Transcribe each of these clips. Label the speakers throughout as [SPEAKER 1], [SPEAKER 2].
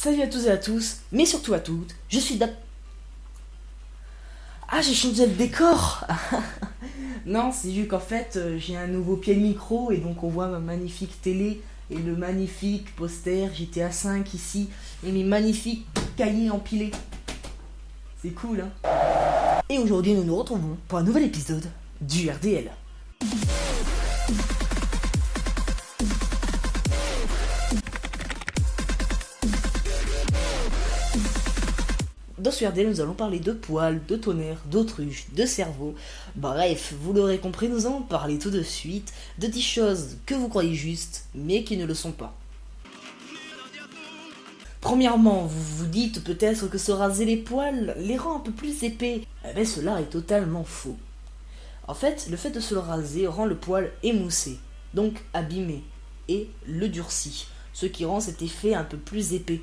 [SPEAKER 1] Salut à tous et à tous, mais surtout à toutes, je suis Dap... Ah, j'ai changé de décor. Non, c'est juste qu'en fait, j'ai un nouveau pied de micro et donc on voit ma magnifique télé et le magnifique poster GTA 5 ici et mes magnifiques cahiers empilés. C'est cool, hein. Et aujourd'hui, nous nous retrouvons pour un nouvel épisode du RDL. Dans ce RDL, nous allons parler de poils, de tonnerre, d'autruche, de cerveau. Bref, vous l'aurez compris, nous allons parler tout de suite de 10 choses que vous croyez justes, mais qui ne le sont pas. Premièrement, vous vous dites peut-être que se raser les poils les rend un peu plus épais. Eh bien, cela est totalement faux. En fait, le fait de se le raser rend le poil émoussé, donc abîmé, et le durcit, ce qui rend cet effet un peu plus épais.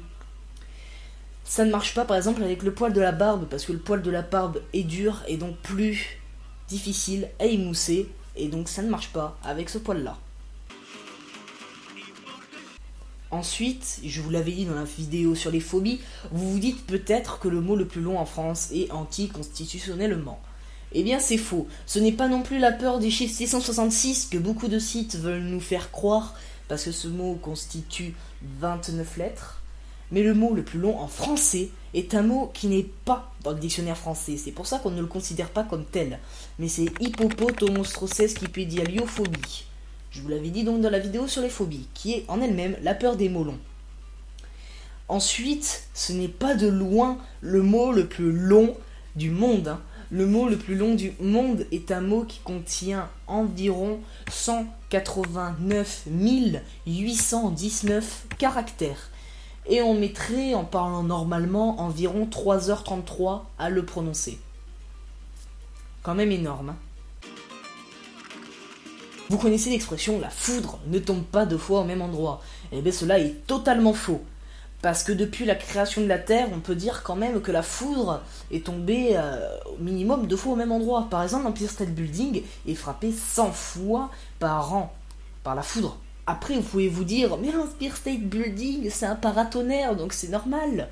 [SPEAKER 1] Ça ne marche pas par exemple avec le poil de la barbe, parce que le poil de la barbe est dur et donc plus difficile à émousser, et donc ça ne marche pas avec ce poil là. Ensuite, je vous l'avais dit dans la vidéo sur les phobies, vous vous dites peut-être que le mot le plus long en France est anticonstitutionnellement. Eh bien c'est faux, ce n'est pas non plus la peur des chiffres 666 que beaucoup de sites veulent nous faire croire, parce que ce mot constitue 29 lettres. Mais le mot le plus long en français est un mot qui n'est pas dans le dictionnaire français. C'est pour ça qu'on ne le considère pas comme tel. Mais c'est hippopotomostrophélie. Je vous l'avais dit donc dans la vidéo sur les phobies, qui est en elle-même la peur des mots longs. Ensuite, ce n'est pas de loin le mot le plus long du monde. Le mot le plus long du monde est un mot qui contient environ 189 819 caractères. Et on mettrait, en parlant normalement, environ 3h33 à le prononcer. Quand même énorme, hein. Vous connaissez l'expression « la foudre ne tombe pas deux fois au même endroit ». Eh bien cela est totalement faux. Parce que depuis la création de la Terre, on peut dire quand même que la foudre est tombée au minimum 2 fois au même endroit. Par exemple, l'Empire State Building est frappé 100 fois par an par la foudre. Après, vous pouvez vous dire, mais l'Empire State Building, c'est un paratonnerre, donc c'est normal.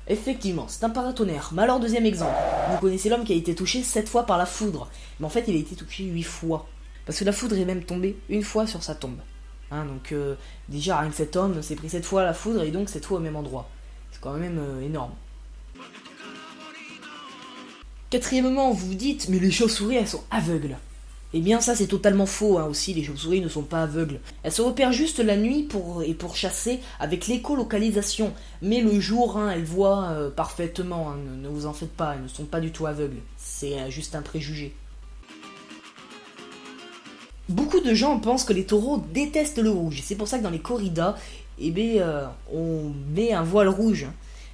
[SPEAKER 1] Effectivement, c'est un paratonnerre. Mais alors, deuxième exemple. Vous connaissez l'homme qui a été touché 7 fois par la foudre. Mais en fait, il a été touché 8 fois. Parce que la foudre est même tombée une fois sur sa tombe. Hein, donc, déjà, rien que cet homme s'est pris 7 fois la foudre et donc 7 fois au même endroit. C'est quand même énorme. Quatrièmement, vous vous dites, mais les chauves-souris, elles sont aveugles. Eh bien ça c'est totalement faux, hein, aussi, les chauves-souris ne sont pas aveugles. Elles se repèrent juste la nuit pour chasser avec l'écolocalisation. Mais le jour, hein, elles voient parfaitement, hein, ne vous en faites pas, elles ne sont pas du tout aveugles. C'est juste un préjugé. Beaucoup de gens pensent que les taureaux détestent le rouge. C'est pour ça que dans les corridas, on met un voile rouge.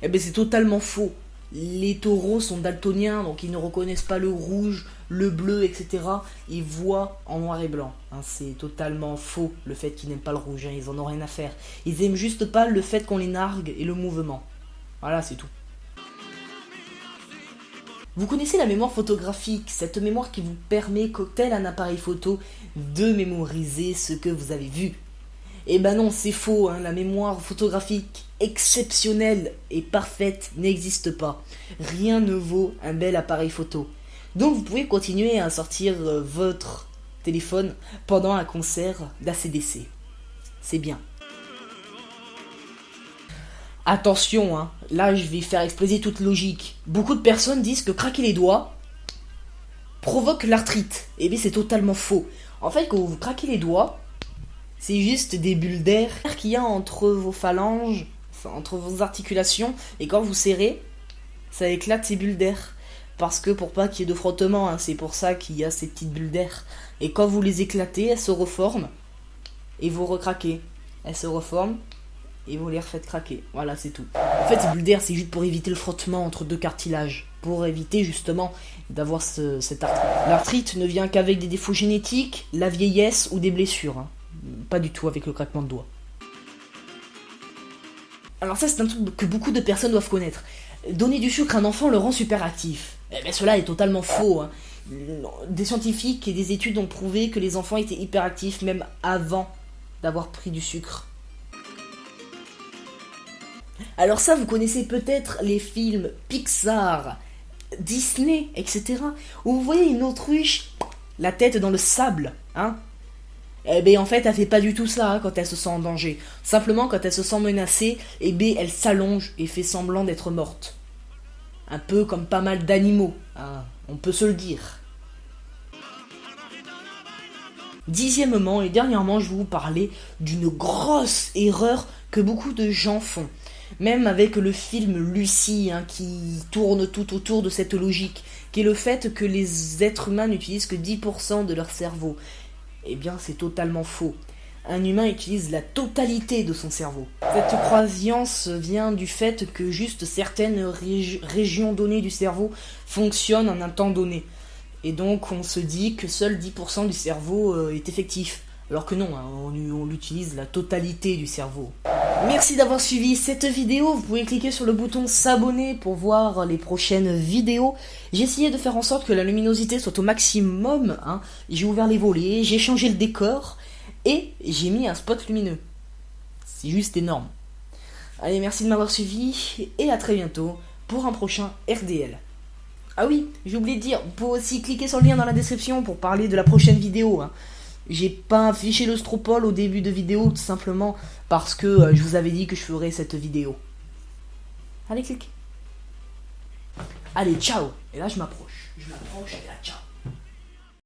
[SPEAKER 1] Eh bien c'est totalement faux. Les taureaux sont daltoniens, donc ils ne reconnaissent pas le rouge, le bleu, etc. Ils voient en noir et blanc. Hein, c'est totalement faux le fait qu'ils n'aiment pas le rouge, hein, ils en ont rien à faire. Ils aiment juste pas le fait qu'on les nargue et le mouvement. Voilà, c'est tout. Vous connaissez la mémoire photographique, cette mémoire qui vous permet, tel un appareil photo, de mémoriser ce que vous avez vu. Eh ben non, c'est faux, hein, la mémoire photographique exceptionnelle et parfaite n'existe pas. Rien ne vaut un bel appareil photo. Donc vous pouvez continuer à sortir votre téléphone pendant un concert d'ACDC. C'est bien. Attention, hein, là je vais faire exploser toute logique. Beaucoup de personnes disent que craquer les doigts provoque l'arthrite. Eh bien c'est totalement faux. En fait, quand vous craquez les doigts, c'est juste des bulles d'air qu'il y a entre vos phalanges, entre vos articulations, et quand vous serrez, ça éclate ces bulles d'air. Parce que pour pas qu'il y ait de frottement, hein, c'est pour ça qu'il y a ces petites bulles d'air. Et quand vous les éclatez, elles se reforment, et vous recraquez. Elles se reforment, et vous les refaites craquer. Voilà, c'est tout. En fait, ces bulles d'air, c'est juste pour éviter le frottement entre deux cartilages. Pour éviter justement d'avoir cette arthrite. L'arthrite ne vient qu'avec des défauts génétiques, la vieillesse ou des blessures. Hein. Pas du tout avec le craquement de doigts. Alors ça c'est un truc que beaucoup de personnes doivent connaître. Donner du sucre à un enfant le rend super actif. Eh bien cela est totalement faux, hein. Des scientifiques et des études ont prouvé que les enfants étaient hyperactifs même avant d'avoir pris du sucre. Alors ça, vous connaissez peut-être les films Pixar, Disney, etc. Où vous voyez une autruche, la tête dans le sable, hein. Eh ben en fait, elle fait pas du tout ça hein, quand elle se sent en danger. Simplement, quand elle se sent menacée, eh ben elle s'allonge et fait semblant d'être morte. Un peu comme pas mal d'animaux, hein, on peut se le dire. Dixièmement et dernièrement, je vais vous parler d'une grosse erreur que beaucoup de gens font. Même avec le film Lucie, hein, qui tourne tout autour de cette logique, qui est le fait que les êtres humains n'utilisent que 10% de leur cerveau. Eh bien, c'est totalement faux. Un humain utilise la totalité de son cerveau. Cette croyance vient du fait que juste certaines régions données du cerveau fonctionnent en un temps donné. Et donc on se dit que seul 10% du cerveau est effectif. Alors que non, hein, on utilise la totalité du cerveau. Merci d'avoir suivi cette vidéo. Vous pouvez cliquer sur le bouton s'abonner pour voir les prochaines vidéos. J'ai essayé de faire en sorte que la luminosité soit au maximum. Hein. J'ai ouvert les volets, j'ai changé le décor et j'ai mis un spot lumineux. C'est juste énorme. Allez, merci de m'avoir suivi et à très bientôt pour un prochain RDL. Ah oui, j'ai oublié de dire, vous pouvez aussi cliquer sur le lien dans la description pour parler de la prochaine vidéo. Hein. J'ai pas affiché le stropole au début de vidéo, tout simplement parce que je vous avais dit que je ferais cette vidéo. Allez, clique. Allez, ciao. Et là, je m'approche. Et là, ciao.